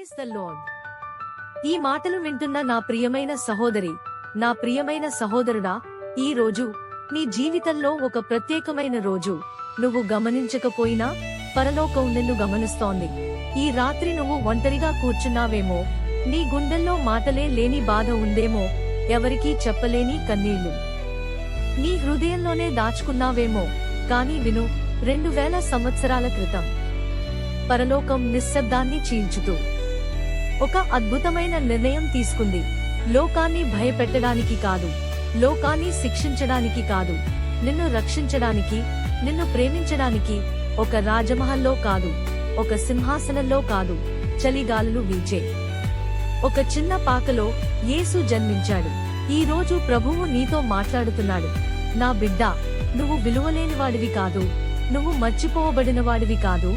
Praise the lord. ఈ మాటలు వింటున్న నా ప్రియమైన సహోదరి, నా ప్రియమైన సహోదరుడా, ఈ రోజు నీ జీవితంలో ఒక ప్రత్యేకమైన రోజు. నువ్వు గమనించకపోయినా పరలోకం నిన్ను గమనిస్తోంది. ఈ రాత్రి నువ్వు ఒంటరిగా కూర్చున్నావేమో, నీ గుండెల్లో మాటలే లేని బాధ ఉందేమో, ఎవరికీ చెప్పలేని కన్నీళ్లు నీ హృదయంలోనే దాచుకున్నావేమో. కాని విను, 2000 సంవత్సరాల క్రితం పరలోకం నిశ్శబ్దాన్ని చీల్చుతూ ఒక అద్భుతమైన నిర్ణయం తీసుకుంది. లోకాన్ని భయపెట్టడానికి కాదు, లోకాన్ని శిక్షించడానికి కాదు, నిన్ను రక్షించడానికి, నిన్ను ప్రేమించడానికి. ఒక రాజమహల్లో కాదు, ఒక సింహాసనంలో కాదు, చలిగాలులు వీచే ఒక చిన్న పాకలో యేసు జన్మించాడు. ఈ రోజు ప్రభువు నీతో మాట్లాడుతున్నాడు. నా బిడ్డా, నువ్వు విలువలేనివాడివి కాదు, నువ్వు మర్చిపోబడినవాడివి కాదు.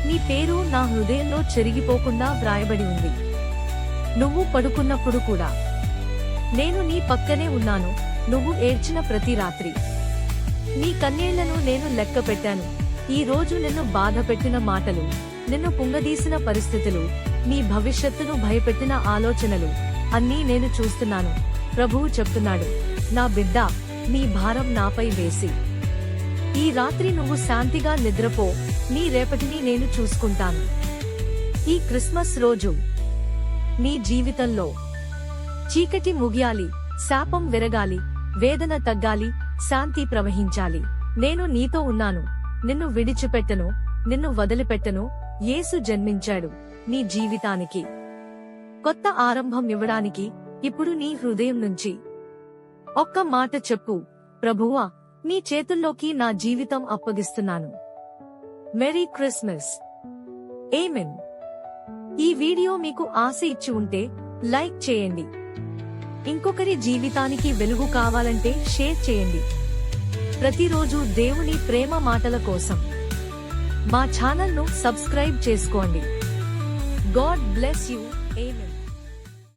నీ పేరు నా హృదయంలో చెరిగిపోకుండా వ్రాయబడి ఉంది. నువ్వు పడుకున్నప్పుడు కూడా నేను నీ పక్కనే ఉన్నాను. నువ్వు ఏడ్చిన ప్రతి రాత్రి నీ కన్నీళ్లను నేను లెక్క పెట్టాను. ఈ రోజు నిన్ను బాధ పెట్టిన మాటలు, నిన్ను కుంగదీసిన పరిస్థితులు, నీ భవిష్యత్తును భయపెట్టిన ఆలోచనలు అన్నీ నేను చూస్తున్నాను. ప్రభువు చెప్తున్నాడు, నా బిడ్డ, నీ భారం నాపై వేసి ఈ రాత్రి నువ్వు శాంతిగా నిద్రపో. నీ రేపటిని నేను చూసుకుంటాను. ఈ క్రిస్మస్ రోజు నీ జీవితంలో చీకటి ముగియాలి, శాపం విరగాలి, వేదన తగ్గాలి, శాంతి ప్రవహించాలి. నేను నీతో ఉన్నాను, నిన్ను విడిచిపెట్టను, నిన్ను వదిలిపెట్టను. యేసు జన్మించాడు నీ జీవితానికి కొత్త ఆరంభం ఇవ్వడానికి. ఇప్పుడు నీ హృదయం నుంచి ఒక్క మాట చెప్పు, ప్రభువా, నీ చేతుల్లోకి నా జీవితం అప్పగిస్తున్నాను. Merry Christmas. ఆమేన్. ఈ వీడియో మీకు ఆశ ఇచ్చి ఉంటే లైక్ చేయండి. ఇంకొకరి జీవితానికి వెలుగు కావాలంటే షేర్ చేయండి. ప్రతిరోజు దేవుని ప్రేమ మాటల కోసం మా ఛానల్ను సబ్స్క్రైబ్ చేసుకోండి. God bless you. ఆమేన్.